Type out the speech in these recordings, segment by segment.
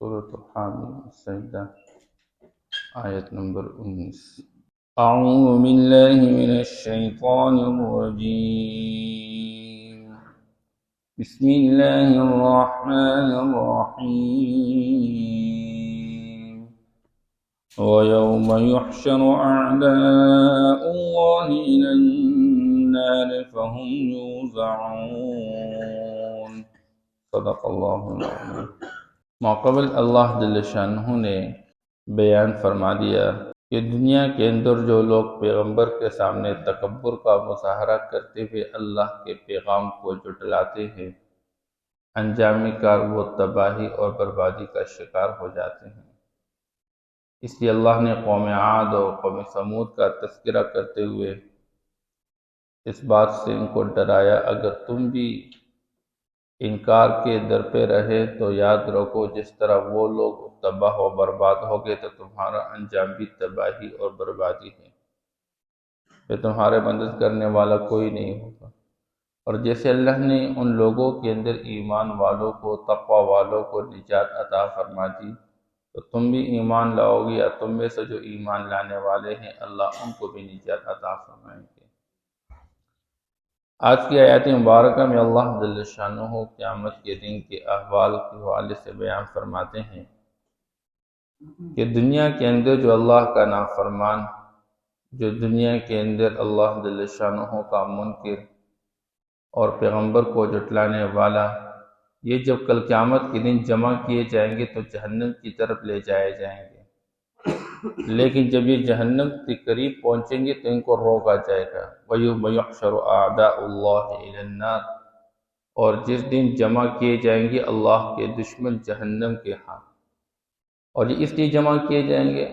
سورة حامیم السجدہ آیت نمبر 19۔ اعوذ باللہ من الشیطان الرجیم، بسم اللہ الرحمن الرحیم۔ وَيَوْمَ يُحْشَرُ أَعْدَاءُ اللَّهِ إِلَى النَّارِ فَهُمْ يُوزَعُونَ۔ صدق اللہ العظیم۔ ماقبل اللہ جل شانہ نے بیان فرما دیا کہ دنیا کے اندر جو لوگ پیغمبر کے سامنے تکبر کا مظاہرہ کرتے ہوئے اللہ کے پیغام کو جھٹلاتے ہیں، انجام کار وہ تباہی اور بربادی کا شکار ہو جاتے ہیں۔ اس لیے اللہ نے قوم عاد اور قوم ثمود کا تذکرہ کرتے ہوئے اس بات سے ان کو ڈرایا، اگر تم بھی انکار کے در پہ رہے تو یاد رکھو جس طرح وہ لوگ تباہ و برباد ہو گئے تو تمہارا انجام بھی تباہی اور بربادی ہے، پھر تمہارے مدد کرنے والا کوئی نہیں ہوگا۔ اور جیسے اللہ نے ان لوگوں کے اندر ایمان والوں کو، تقوی والوں کو نجات عطا فرما دی، تو تم بھی ایمان لاؤ گے، یا تم میں سے جو ایمان لانے والے ہیں اللہ ان کو بھی نجات عطا فرمائیں گے۔ آج کی آیات مبارکہ میں اللہ جل شانہ قیامت کے دن کے احوال کے حوالے سے بیان فرماتے ہیں کہ دنیا کے اندر جو اللہ کا نافرمان، جو دنیا کے اندر اللہ جل شانہ کا منکر اور پیغمبر کو جھٹلانے والا، یہ جب کل قیامت کے دن جمع کیے جائیں گے تو جہنم کی طرف لے جائے جائیں گے، لیکن جب یہ جہنم کے قریب پہنچیں گے تو ان کو روکا جائے گا۔ وَيَوْمَ يُحْشَرُ أَعْدَاءُ اللَّهِ إِلَى النَّارِ، اور جس دن جمع کیے جائیں گے اللہ کے دشمن جہنم کے ہاں، اور یہ اس لیے جمع کیے جائیں گے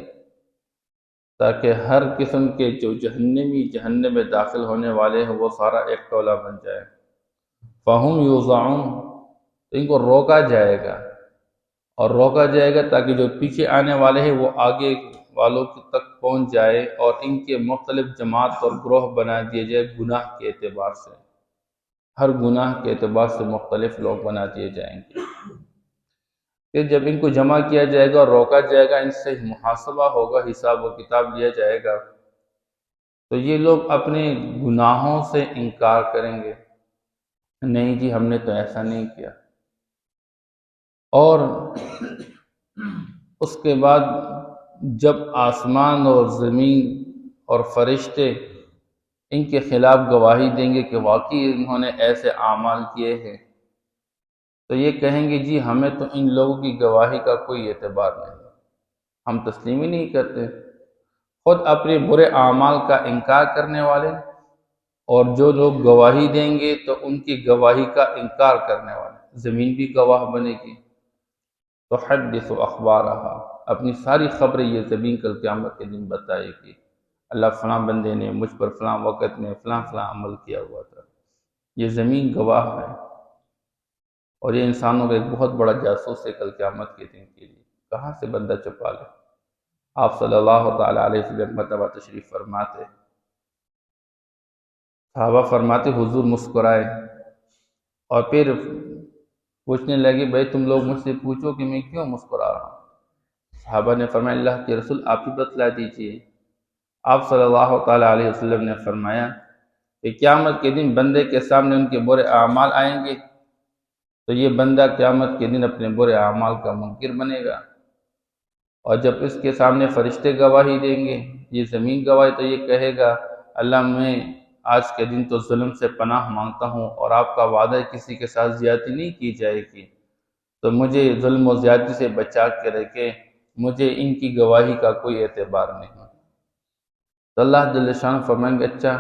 تاکہ ہر قسم کے جو جہنمی جہنم میں داخل ہونے والے ہیں وہ سارا ایک ٹولہ بن جائے۔ فَهُمْ يُوزَعُونَ، تو ان کو روکا جائے گا، اور روکا جائے گا تاکہ جو پیچھے آنے والے ہیں وہ آگے والوں تک پہنچ جائے، اور ان کے مختلف جماعت اور گروہ بنا دیے جائے گناہ کے اعتبار سے، ہر گناہ کے اعتبار سے مختلف لوگ بنا دیے جائیں گے۔ پھر جب ان کو جمع کیا جائے گا اور روکا جائے گا، ان سے محاسبہ ہوگا، حساب و کتاب لیا جائے گا، تو یہ لوگ اپنے گناہوں سے انکار کریں گے، نہیں جی ہم نے تو ایسا نہیں کیا۔ اور اس کے بعد جب آسمان اور زمین اور فرشتے ان کے خلاف گواہی دیں گے کہ واقعی انہوں نے ایسے اعمال کیے ہیں، تو یہ کہیں گے جی ہمیں تو ان لوگوں کی گواہی کا کوئی اعتبار نہیں، ہم تسلیم ہی نہیں کرتے۔ خود اپنے برے اعمال کا انکار کرنے والے، اور جو لوگ گواہی دیں گے تو ان کی گواہی کا انکار کرنے والے، زمین بھی گواہ بنے گی۔ تو حدث اخبارہا، اپنی ساری خبریں یہ زمین کل قیامت کے دن بتائے گی، اللہ فلاں بندے نے مجھ پر فلاں وقت میں فلاں فلاں عمل کیا ہوا تھا۔ یہ زمین گواہ ہے، اور یہ انسانوں کا ایک بہت بڑا جاسوس ہے کل قیامت کے دن کے لیے، کہاں سے بندہ چھپا لے۔ آپ صلی اللہ تعالیٰ علیہ وسلم مرتبہ تشریف فرماتے، صحابہ فرماتے حضور مسکرائے اور پھر پوچھنے لگے بھائی تم لوگ مجھ سے پوچھو کہ میں کیوں مسکرا رہا ہوں۔ صحابہ نے فرمایا اللہ کے رسول آپ ہی بتلا دیجئے۔ آپ صلی اللہ تعالیٰ علیہ وسلم نے فرمایا کہ قیامت کے دن بندے کے سامنے ان کے برے اعمال آئیں گے، تو یہ بندہ قیامت کے دن اپنے برے اعمال کا منکر بنے گا، اور جب اس کے سامنے فرشتے گواہی دیں گے، یہ زمین گواہی، تو یہ کہے گا اللہ میں آج کے دن تو ظلم سے پناہ مانگتا ہوں، اور آپ کا وعدہ ہے کسی کے ساتھ زیادتی نہیں کی جائے گی، تو مجھے ظلم و زیادتی سے بچا کے رکھے، مجھے ان کی گواہی کا کوئی اعتبار نہیں۔ تو اللہ جل شانہ فرمائیں گے اچھا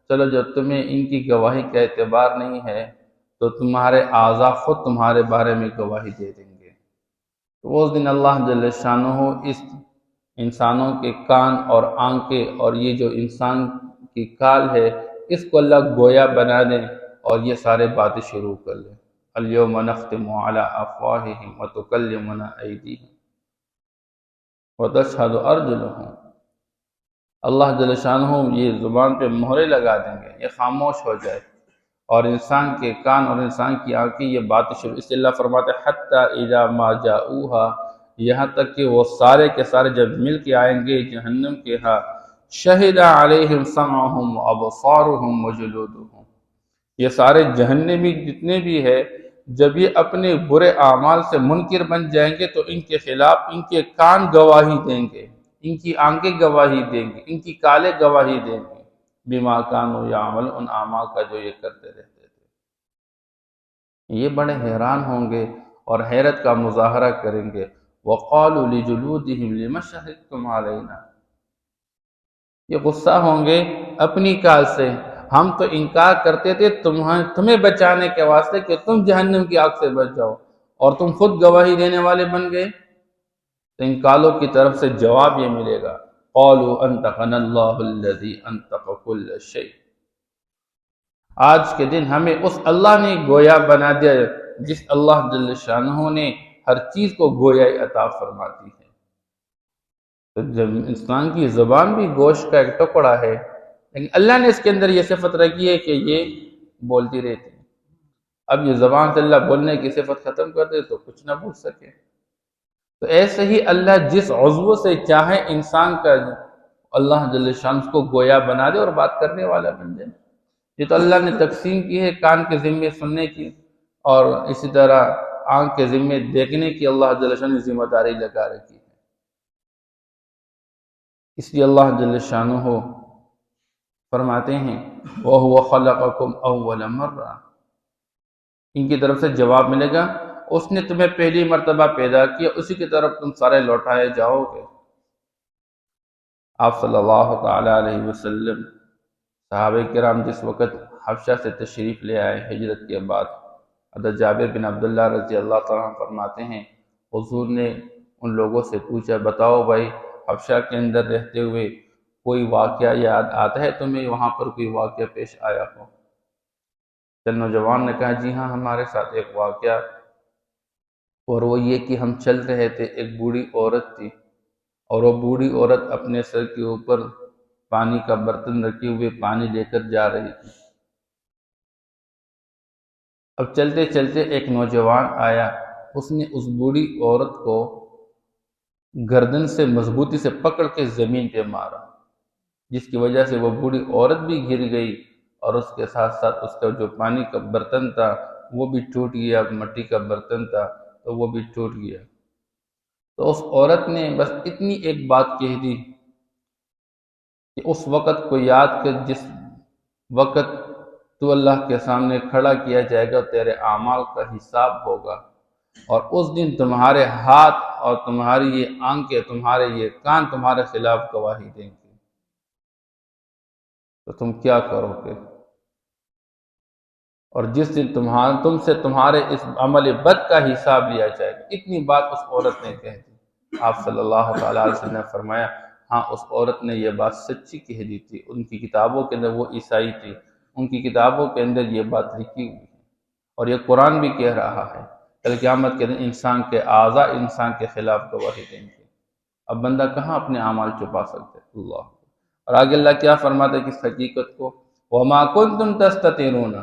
چلو جب تمہیں ان کی گواہی کا اعتبار نہیں ہے تو تمہارے اعضاء خود تمہارے بارے میں گواہی دے دیں گے۔ تو اس دن اللہ جل شانہ اس انسانوں کے کان اور آنکھیں اور یہ جو انسان کی کال ہے اس کو اللہ گویا بنا دیں، اور یہ سارے باتیں شروع کر لیں۔ الیوم نختم علی افواہہم وتکلمنا ایدیہم وتشہد ارجلہم، اللہ جل شانہ یہ زبان پہ مہرے لگا دیں گے، یہ خاموش ہو جائے، اور انسان کے کان اور انسان کی آنکھیں یہ باتیں شروع، اس لیے اللہ فرماتے حتی اذا ما جاؤہا، یہاں تک کہ وہ سارے کے سارے جب مل کے آئیں گے جہنم کے ہاں، شہد علیہم سمعہم وابصارہم وجلودہم، یہ سارے جہنمی جتنے بھی ہے، جب یہ اپنے برے اعمال سے منکر بن جائیں گے تو ان کے خلاف ان کے کان گواہی دیں گے، ان کی آنکھیں گواہی دیں گے، ان کی کالیں گواہی دیں گے، بما کانوا یعملون، ان اعمال کا جو یہ کرتے رہتے تھے۔ یہ بڑے حیران ہوں گے اور حیرت کا مظاہرہ کریں گے۔ وَقَالُوا لِجُلُودِهِمْ لِمَ شَهِدتُّمْ عَلَيْنَا، یہ غصہ ہوں گے اپنی کال سے، ہم تو انکار کرتے تھے تمہیں بچانے کے واسطے کہ تم جہنم کی آگ سے بچ جاؤ، اور تم خود گواہی دینے والے بن گئے۔ تو ان کالوں کی طرف سے جواب یہ ملے گا، قَالُوا أَنطَقَنَا اللَّهُ الَّذِي أَنطَقَ كُلَّ شَيْءٍ، آج کے دن ہمیں اس اللہ نے گویا بنا دیا جس اللہ جل شانہ نے ہر چیز کو گویائی عطا فرماتی ہے۔ تو جب انسان کی زبان بھی گوشت کا ایک ٹکڑا ہے، لیکن اللہ نے اس کے اندر یہ صفت رکھی ہے کہ یہ بولتی رہتی ہے۔ اب یہ زبان سے اللہ بولنے کی صفت ختم کر دے تو کچھ نہ بول سکے۔ تو ایسے ہی اللہ جس عضو سے چاہے انسان کا، اللہ جل شان اس کو گویا بنا دے اور بات کرنے والا بن جائے۔ یہ تو اللہ نے تقسیم کی ہے، کان کے ذمے سننے کی اور اسی طرح آنکھ کے ذمے دیکھنے کی اللہ جل شان نے ذمہ داری لگا رکھی ہے۔ اس لیے اللہ جل شانہ فرماتے ہیں وَهُوَ خَلَقَكُمْ أَوَّلَ مَرَّةٍ، ان کی طرف سے جواب ملے گا اس نے تمہیں پہلی مرتبہ پیدا کیا، اسی کی طرف تم سارے لوٹائے جاؤ گے۔ آپ صلی اللہ تعالی علیہ وسلم، صحابہ کرام جس وقت حبشہ سے تشریف لے آئے ہجرت کے بعد، حضرت جابر بن عبداللہ رضی اللہ تعالیٰ عنہ فرماتے ہیں حضور نے ان لوگوں سے پوچھا، بتاؤ بھائی حبشہ کے اندر رہتے ہوئے کوئی واقعہ یاد آتا ہے تمہیں، وہاں پر کوئی واقعہ پیش آیا ہو؟ چند نوجوان نے کہا جی ہاں، ہمارے ساتھ ایک واقعہ، اور وہ یہ کہ ہم چل رہے تھے، ایک بوڑھی عورت تھی، اور وہ بوڑھی عورت اپنے سر کے اوپر پانی کا برتن رکھے ہوئے پانی لے کر جا رہی تھی۔ اب چلتے چلتے ایک نوجوان آیا، اس نے اس بوڑھی عورت کو گردن سے مضبوطی سے پکڑ کے زمین پہ مارا، جس کی وجہ سے وہ بوڑھی عورت بھی گر گئی، اور اس کے ساتھ ساتھ اس کا جو پانی کا برتن تھا وہ بھی ٹوٹ گیا، مٹی کا برتن تھا تو وہ بھی ٹوٹ گیا۔ تو اس عورت نے بس اتنی ایک بات کہہ دی کہ اس وقت کو یاد کر جس وقت تو اللہ کے سامنے کھڑا کیا جائے گا، تیرے اعمال کا حساب ہوگا، اور اس دن تمہارے ہاتھ اور تمہاری یہ آنکھیں، تمہارے یہ کان تمہارے خلاف گواہی دیں گے، تو تم کیا کرو گے؟ اور جس دن تم سے تمہارے اس عمل بد کا حساب لیا جائے گا۔ اتنی بات اس عورت نے کہہ دی۔ آپ صلی اللہ تعالیٰ علیہ وسلم نے فرمایا ہاں، اس عورت نے یہ بات سچی کہہ دی تھی، ان کی کتابوں کے اندر، وہ عیسائی تھی، ان کی کتابوں کے اندر یہ بات لکھی ہوئی ہے، اور یہ قرآن بھی کہہ رہا ہے کل قیامت کے دن انسان کے اعضاء انسان کے خلاف گواہی دیں گے۔ اب بندہ کہاں اپنے اعمال چھپا سکتے؟ اللہ۔ اور آگے اللہ کیا فرماتا ہے کس حقیقت کو؟ وَمَا كُنْتُمْ تَسْتَتِرُونَ،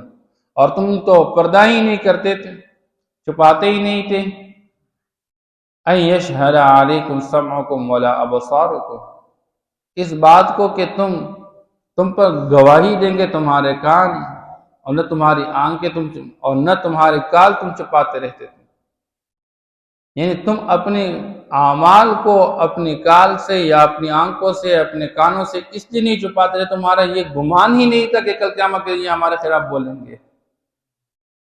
اور تم تو پردہ ہی نہیں کرتے تھے، چھپاتے ہی نہیں تھے، أَن يَشْهَدَ عَلَيْكُمْ سَمْعُكُمْ وَلَا أَبْصَارُكُمْ، اس بات کو کہ تم پر گواہی دیں گے تمہارے کان، اور نہ تمہاری آنکھیں اور نہ تمہارے کال تم چھپاتے رہتے تھے۔ یعنی تم اپنے اعمال کو اپنی کال سے یا اپنی آنکھوں سے اپنے کانوں سے اس لیے نہیں چھپاتے رہے، تمہارا یہ گمان ہی نہیں تھا کہ کل قیامت کے یہ ہمارے خلاف بولیں گے۔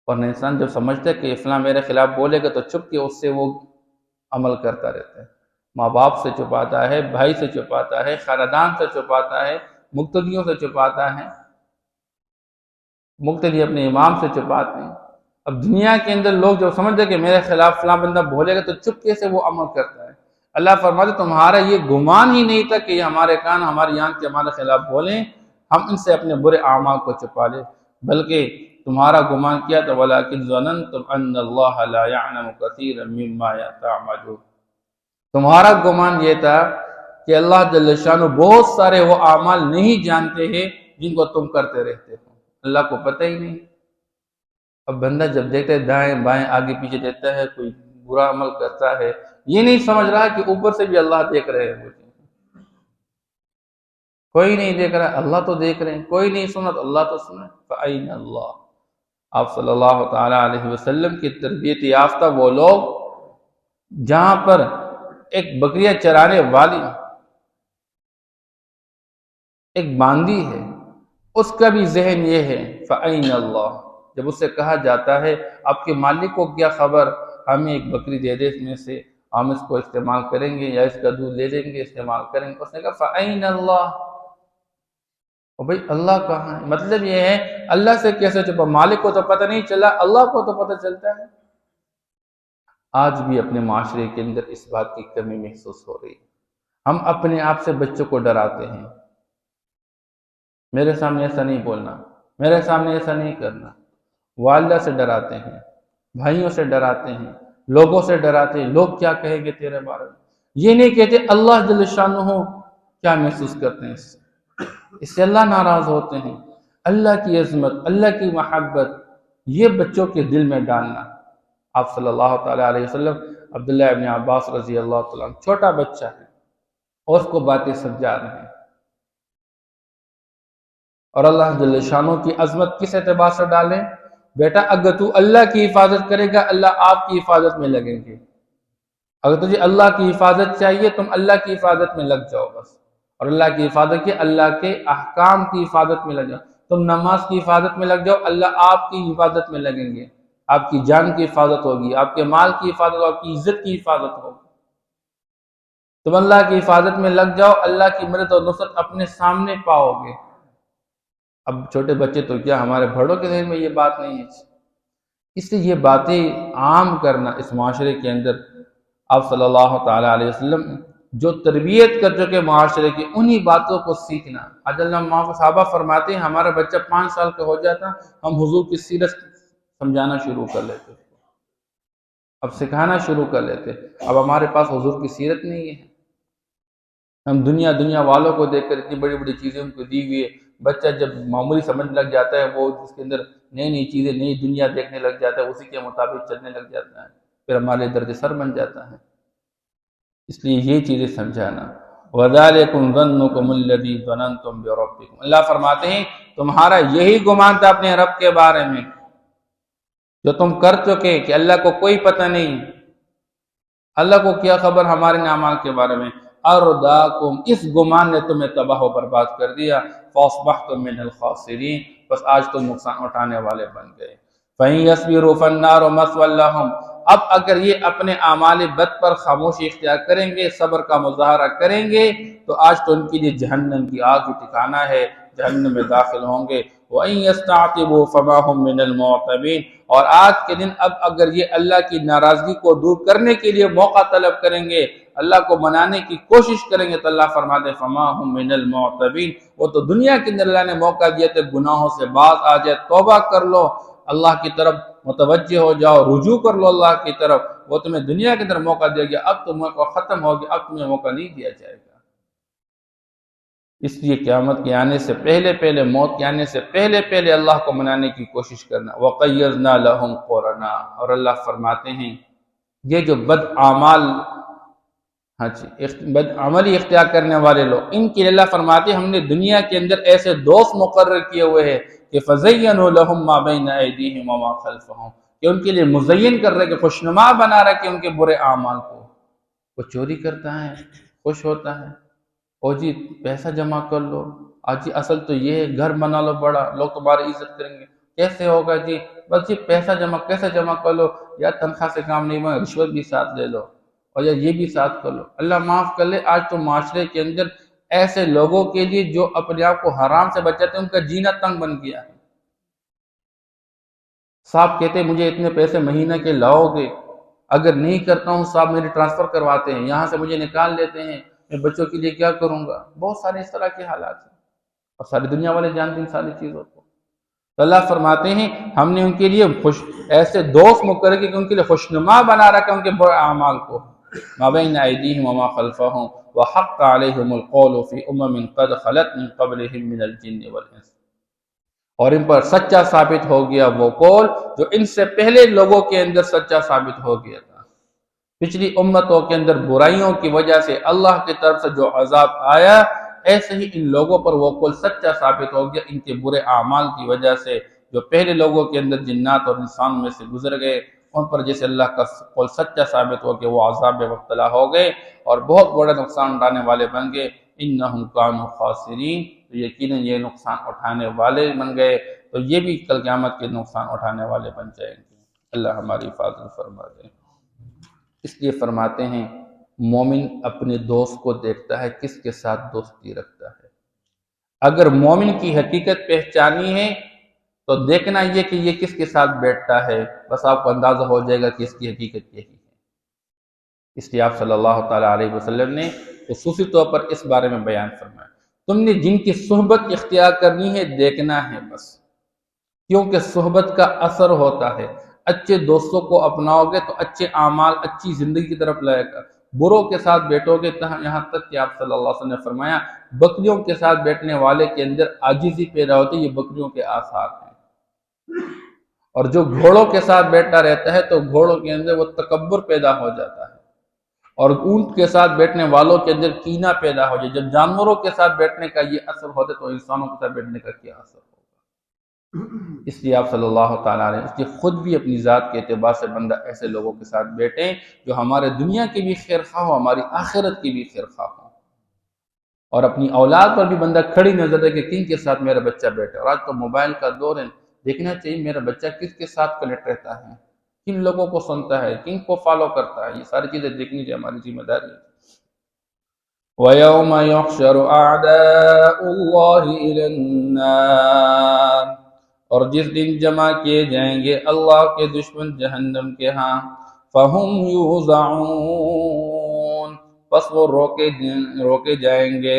اور انسان جب سمجھتا ہے کہ فلاں میرے خلاف بولے گا تو چھپ کے اس سے وہ عمل کرتا رہتا ہے، ماں باپ سے چھپاتا ہے، بھائی سے چھپاتا ہے، خاندان سے چھپاتا ہے، مقتدیوں سے چھپاتا ہے، مقتدی اپنے امام سے چھپاتے ہیں۔ اب دنیا کے اندر لوگ جو سمجھتے ہیں کہ میرے خلاف فلاں بندہ بولے گا تو چپکے سے وہ عمل کرتا ہے۔ اللہ فرماتے تمہارا یہ گمان ہی نہیں تھا کہ یہ ہمارے کان ہماری آنکھ کے ہمارے خلاف بولیں، ہم ان سے اپنے برے اعمال کو چھپا لیں، بلکہ تمہارا گمان کیا تھا وَلَٰكِنْ ظَنَنْتُمْ أَنَّ اللَّهَ لَا يَعْلَمُ كَثِيرًا مِّمَّا تَعْمَلُونَ، تمہارا گمان یہ تھا کہ اللہ جل شانہ بہت سارے وہ اعمال نہیں جانتے ہیں جن کو تم کرتے رہتے ہو، اللہ کو پتہ ہی نہیں۔ اب بندہ جب دیکھتا ہے دائیں بائیں آگے پیچھے دیکھتا ہے، کوئی برا عمل کرتا ہے یہ نہیں سمجھ رہا کہ اوپر سے بھی اللہ دیکھ رہے ہیں مجھے، کوئی نہیں دیکھ رہا اللہ تو دیکھ رہے ہیں، کوئی نہیں سنا تو اللہ تو سنا۔ فَأَيْنَ اللَّهُ، آپ صلی اللہ تعالیٰ علیہ وسلم کی تربیت یافتہ وہ لوگ جہاں پر ایک بکریاں چرانے والی ایک باندی ہے، اس کا بھی ذہن یہ ہے فَأَيْنَ اللَّهُ، جب اس سے کہا جاتا ہے آپ کے مالک کو کیا خبر، ہمیں ایک بکری دے دے، اس میں سے ہم اس کو استعمال کریں گے یا اس کا دودھ لے لیں گے استعمال کریں گے۔ اس نے کہا فَأَيْنَ اللَّهُ، اور بھئی اللہ کہاں ہے؟ مطلب یہ ہے اللہ سے کیسے چھپا، مالک کو تو پتہ نہیں چلا، اللہ کو تو پتہ چلتا ہے۔ آج بھی اپنے معاشرے کے اندر اس بات کی کمی محسوس ہو رہی ہے، ہم اپنے آپ سے بچوں کو ڈراتے ہیں، میرے سامنے ایسا نہیں بولنا، میرے سامنے ایسا نہیں کرنا، والدہ سے ڈراتے ہیں، بھائیوں سے ڈراتے ہیں، لوگوں سے ڈراتے ہیں، لوگ کیا کہیں گے تیرے بارے میں، یہ نہیں کہتے اللہ جل شانہ کیا محسوس کرتے ہیں، اس سے اللہ ناراض ہوتے ہیں۔ اللہ کی عظمت، اللہ کی محبت، یہ بچوں کے دل میں ڈالنا۔ آپ صلی اللہ تعالیٰ علیہ وسلم عبداللہ ابن عباس رضی اللہ تعالیٰ عنہ چھوٹا بچہ ہے اور اس کو باتیں سمجھا رہے ہیں، اور اللہ جل شانہ کی عظمت کس اعتبار سے ڈالیں، بیٹا اگر تو اللہ کی حفاظت کرے گا اللہ آپ کی حفاظت میں لگیں گے، اگر تجھے اللہ کی حفاظت چاہیے تم اللہ کی حفاظت میں لگ جاؤ بس، اور اللہ کی حفاظت کی اللہ کے احکام کی حفاظت میں لگ جاؤ، تم نماز کی حفاظت میں لگ جاؤ اللہ آپ کی حفاظت میں لگیں گے، آپ کی جان کی حفاظت ہوگی، آپ کے مال کی حفاظت ہوگی، آپ کی عزت کی حفاظت ہوگی، تم اللہ کی حفاظت میں لگ جاؤ اللہ کی مدد اور نصرت اپنے سامنے پاؤ گے۔ اب چھوٹے بچے تو کیا ہمارے بڑوں کے ذہن میں یہ بات نہیں ہے، اس لیے یہ باتیں عام کرنا اس معاشرے کے اندر، آپ صلی اللہ تعالیٰ علیہ وسلم جو تربیت کر چکے معاشرے کی انہی باتوں کو سیکھنا۔ حضرت اللہ صحابہ فرماتے ہیں ہمارا بچہ 5 سال کا ہو جاتا ہم حضور کی سیرت سمجھانا شروع کر لیتے، اب سکھانا شروع کر لیتے، اب ہمارے پاس حضور کی سیرت نہیں ہے، ہم دنیا والوں کو دیکھ کر اتنی بڑی بڑی چیزیں ان کو دی ہوئی ہے، بچہ جب معمولی سمجھ لگ جاتا ہے وہ اس کے اندر نئی چیزیں نئی دنیا دیکھنے لگ جاتا ہے، اسی کے مطابق چلنے لگ جاتا ہے، پھر ہمارے درد سر بن جاتا ہے۔ اس لیے یہ چیزیں سمجھانا۔ وَذَلِكُمْ ظَنُّكُمُ الَّذِي ظَنَنْتُمْ بِرَبِّكُمْ، اللہ فرماتے ہیں تمہارا یہی گمان تھا اپنے رب کے بارے میں جو تم کر چکے کہ اللہ کو کوئی پتہ نہیں، اللہ کو کیا خبر ہمارے اعمال کے بارے میں، ارداکم، اس گمان نے تمہیں تباہ و برباد کر دیا، فاصبحتم من الخاسرین، بس آج تم نقصان اٹھانے والے بن گئے۔ فَإِن يَصْبِرُوا فَالنَّارُ مَثْوًى لَهُمْ، اب اگر یہ اپنے اعمال بد پر خاموشی اختیار کریں گے، صبر کا مظاہرہ کریں گے، تو آج تو ان کے لیے جہنم کی آگ ہی ٹھکانہ ہے، جہنم میں داخل ہوں گے۔ وَإِن يَسْتَعْتِبُوا فَمَا هُم مِّنَ الْمُعْتَبِينَ، اور آج کے دن اب اگر یہ اللہ کی ناراضگی کو دور کرنے کے لیے موقع طلب کریں گے، اللہ کو منانے کی کوشش کریں گے، تو اللہ فرماتے ہیں فَمَا هُم مِّنَ الْمُعْتَبِينَ، وہ تو دنیا کے اندر اللہ نے موقع دیا تھے گناہوں سے باز آ جائے، توبہ کر لو، اللہ کی طرف متوجہ ہو جاؤ، رجوع کر لو اللہ کی طرف، وہ تمہیں دنیا کے اندر موقع دیا گیا، اب تو موقع ختم ہو گیا، اب تمہیں موقع نہیں دیا جائے گا۔ اس لیے قیامت کے آنے سے پہلے موت کے آنے سے پہلے اللہ کو منانے کی کوشش کرنا۔ وَقَيَّضْنَا لَهُمْ قُرَنَا، اور اللہ فرماتے ہیں یہ جو بد عملی اختیار کرنے والے لوگ، ان کے لیے اللہ فرماتے ہیں ہم نے دنیا کے اندر ایسے دوست مقرر کیے ہوئے ہیں کہ فَزَيَّنُوا لَهُمْ مَا بَيْنَ أَيْدِيهِمْ وَمَا خَلْفَهُمْ، کہ ان کے لیے مزین کر رہے کہ خوشنما بنا رہے کہ ان کے برے اعمال کو، وہ چوری کرتا ہے خوش ہوتا ہے، او جی پیسہ جمع کر لو، آج جی اصل تو یہ ہے گھر بنا لو بڑا، لوگ تمہاری عزت کریں گے، کیسے ہوگا جی، بس جی پیسہ کیسے جمع کر لو، یا تنخواہ سے کام نہیں بنے، رشوت بھی ساتھ لے لو، اور یا یہ بھی ساتھ کر لو، اللہ معاف کر لے۔ آج تو معاشرے کے اندر ایسے لوگوں کے لیے جو اپنے آپ کو حرام سے بچاتے ہیں ان کا جینا تنگ بن گیا ہے۔ صاحب کہتے ہیں مجھے اتنے پیسے مہینہ کے لاؤ گے، اگر نہیں کرتا ہوں صاحب میری ٹرانسفر کرواتے ہیں، یہاں سے مجھے نکال لیتے ہیں، میں بچوں کے لیے کیا کروں گا، بہت سارے اس طرح کے حالات ہیں، اور ساری دنیا والے جانتے ہیں ساری چیزوں کو۔ تو اللہ فرماتے ہیں ہم نے ان کے لیے ایسے دوست مقرر کیے کہ ان کے لیے خوشنما بنا رکھا ان کے برے اعمال کو، ما بین ایدیہم وما خلفہم وحق علیہم القول فی امم قد خلت من قبلہم من الجن والانس، اور ان پر سچا ثابت ہو گیا وہ قول جو ان سے پہلے لوگوں کے اندر سچا ثابت ہو گیا تھا۔ پچھلی امتوں کے اندر برائیوں کی وجہ سے اللہ کی طرف سے جو عذاب آیا، ایسے ہی ان لوگوں پر وہ قول سچا ثابت ہو گیا ان کے برے اعمال کی وجہ سے، جو پہلے لوگوں کے اندر جنات اور انسان میں سے گزر گئے، ان پر جیسے اللہ کا قول سچا ثابت ہو کہ وہ عذاب میں مبتلا ہو گئے اور بہت بڑا نقصان اٹھانے والے بن گئے۔ انہم کانوا خاسرین، تو یقیناً یہ نقصان اٹھانے والے بن گئے، تو یہ بھی کل قیامت کے نقصان اٹھانے والے بن جائیں گے۔ اللہ ہماری حفاظت فرما دے۔ اس لیے فرماتے ہیں مومن اپنے دوست کو دیکھتا ہے کس کے ساتھ دوستی رکھتا ہے۔ اگر مومن کی حقیقت پہچانی ہے تو دیکھنا یہ کہ یہ کس کے ساتھ بیٹھتا ہے، بس آپ کو اندازہ ہو جائے گا کہ اس کی حقیقت یہی ہے۔ اس لیے آپ صلی اللہ تعالیٰ علیہ وسلم نے خصوصی طور پر اس بارے میں بیان فرمایا، تم نے جن کی صحبت اختیار کرنی ہے دیکھنا ہے بس، کیونکہ صحبت کا اثر ہوتا ہے۔ اچھے دوستوں کو اپناؤ گے تو اچھے اعمال، اچھی زندگی کی طرف لائے گا۔ بروں کے ساتھ بیٹھو گے تو یہاں تک کہ آپ صلی اللہ علیہ وسلم نے فرمایا بکریوں کے ساتھ بیٹھنے والے کے اندر عاجزی پیدا ہوتی ہے، یہ بکریوں کے آثار ہیں۔ اور جو گھوڑوں کے ساتھ بیٹھا رہتا ہے تو گھوڑوں کے اندر وہ تکبر پیدا ہو جاتا ہے، اور اونٹ کے ساتھ بیٹھنے والوں کے اندر کینہ پیدا ہو جائے۔ جب جانوروں کے ساتھ بیٹھنے کا یہ اثر ہوتا ہے تو انسانوں کے ساتھ بیٹھنے کا کیا اثر ہوگا؟ اس لیے آپ صلی اللہ تعالیٰ علیہ اس لیے خود بھی اپنی ذات کے اعتبار سے بندہ ایسے لوگوں کے ساتھ بیٹھیں جو ہمارے دنیا کی بھی خیر خواہ ہو، ہماری آخرت کی بھی خیر خواہ ہو، اور اپنی اولاد پر بھی بندہ کھڑی نظر ہے کہ کن کے ساتھ میرا بچہ بیٹھے۔ اور آج تو موبائل کا دور ہے، دیکھنا چاہیے میرا بچہ کس کے ساتھ کنیکٹ رہتا ہے، کن لوگوں کو سنتا ہے، کن کو فالو کرتا ہے، یہ ساری چیزیں دیکھنی چاہیے، ہماری ذمہ داری ہے۔ وَيَوْمَ يُحْشَرُ أَعْدَاءُ اللَّهِ إِلَى النَّارِ، اور جس دن جمع کیے جائیں گے اللہ کے دشمن جہنم کے ہاں، فَهُمْ يُوزَعُونَ، پس وہ روکے جائیں گے،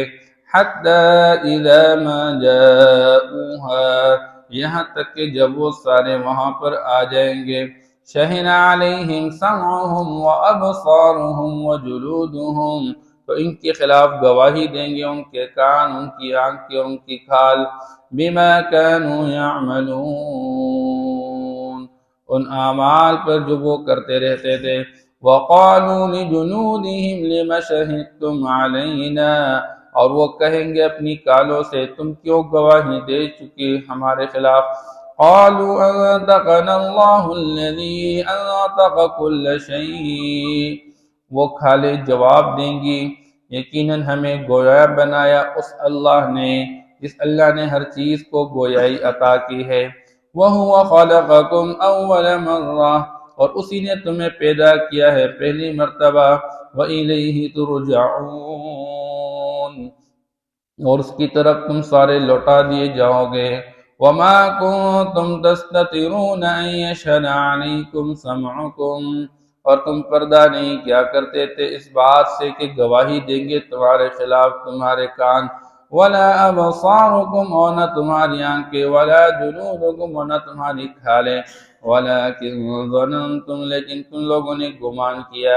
حَتَّى إِذَا مَا جَاءُوهَا، یہاں تک کہ جب وہ سارے وہاں پر آ جائیں گے، شَهِدَ عَلَيْهِمْ سَمْعُهُمْ وَأَبْصَارُهُمْ وَجُلُودُهُمْ، تو ان کے خلاف گواہی دیں گے ان کے کان، ان کی آنکھیں، ان کی کھال، بما كانوا يعملون، ان اعمال پر جو وہ کرتے رہتے تھے۔ وقالوا لجنودهم لم شهدتم علينا، اور وہ کہیں گے اپنی کالوں سے تم کیوں گواہی دے چکی ہمارے خلاف؟ قالوا انطقنا الله الذي انطق كل شيء، وہ کھالے جواب دیں گی یقیناً ہمیں گویا بنایا اس اللہ نے جس اللہ نے ہر چیز کو گویائی عطا کی ہے۔ وَهُوَ خَلَقَكُمْ أَوَّلَ مَرَّةٍ، اور اسی نے تمہیں پیدا کیا ہے پہلی مرتبہ، وَإِلَيْهِ تُرْجَعُونَ، اور اس کی طرف تم سارے لوٹا دیے جاؤ گے۔ وَمَا كُنْتُمْ تَسْتَتِرُونَ أَن يَشْهَدَ عَلَيْكُمْ سَمْعُكُمْ، اور تم پردہ نہیں کیا کرتے تھے اس بات سے کہ گواہی دیں گے تمہارے خلاف تمہارے کان، وَلَا أَبْصَارُكُمْ، اور نہ تمہاری آنکھیں، وَلَا جُلُودُكُمْ، اور نہ تمہاری کھالیں، وَلَكِنْ ظَنَنْتُمْ، لیکن تم لوگوں نے گمان کیا،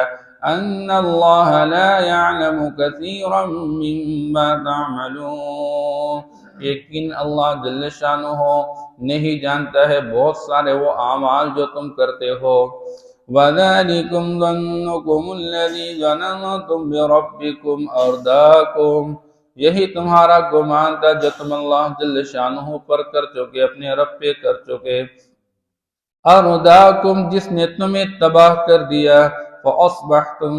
أَنَّ اللَّهَ لَا يَعْلَمُ كَثِيرًا مِّمَّا تَعْمَلُونَ، لیکن اللہ جل شانہ نہیں جانتا ہے بہت سارے وہ اعمال جو تم کرتے ہو۔ وَذَلِكُمْ ظَنُّكُمُ الَّذِي ظَنَنْتُمْ بِرَبِّكُمْ أَرْدَاكُمْ، یہی تمہارا گمان تھا جو تم اللہ جل شانہ پر کر چکے، اپنے رب پہ کر چکے۔ أَرْدَاكُمْ، جس نے تمہیں تباہ کر دیا، فَأَصْبَحْتُمْ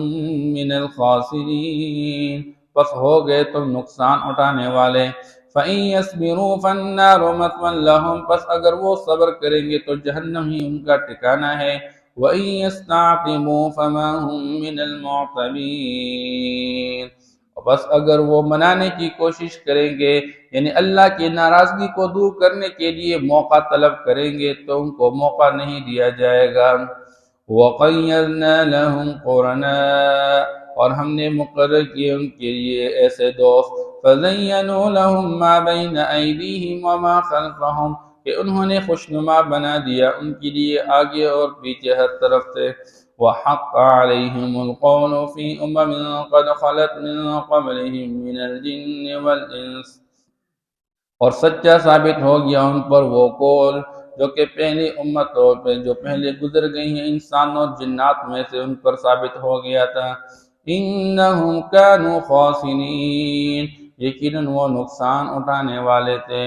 مِنَ الْخَاسِرِينَ، پس ہو گئے تم نقصان اٹھانے والے۔ فَإِن يَصْبِرُوا فَالنَّارُ مَثْوًى لَهُمْ، پس اگر وہ صبر کریں گے تو جہنم ہی ان کا ٹھکانہ ہے۔ وَإِن يَسْتَعْتِبُوا فَمَا هُمْ مِنَ الْمُعْتَبِينَ، بس اگر وہ منانے کی کوشش کریں گے، یعنی اللہ کی ناراضگی کو دور کرنے کے لیے موقع طلب کریں گے تو ان کو موقع نہیں دیا جائے گا۔ وَقَيَّضْنَا لَهُمْ قُرَنَاءَ، اور ہم نے مقرر کیے ان کے لیے ایسے دوست، فَزَيَّنُوا لَهُم مَّا بَيْنَ أَيْدِيهِمْ وَمَا خَلْفَهُمْ، کہ انہوں نے خوشنما بنا دیا ان کے لیے آگے اور پیچھے ہر طرف سے۔ وَحَقَّ عَلَيْهِمُ الْقَوْلُ فِي أُمَمٍ قَدْ خَلَتْ مِن قَبْلِهِم مِّنَ الْجِنِّ وَالْإِنسِ، اور سچا ثابت ہو گیا ان پر وہ قول جو کہ پہلی امتوں پہ جو پہلے گزر گئی ہیں انسان اور جنات میں سے ان پر ثابت ہو گیا تھا انہم کانوا خاسرین یقیناً وہ نقصان اٹھانے والے تھے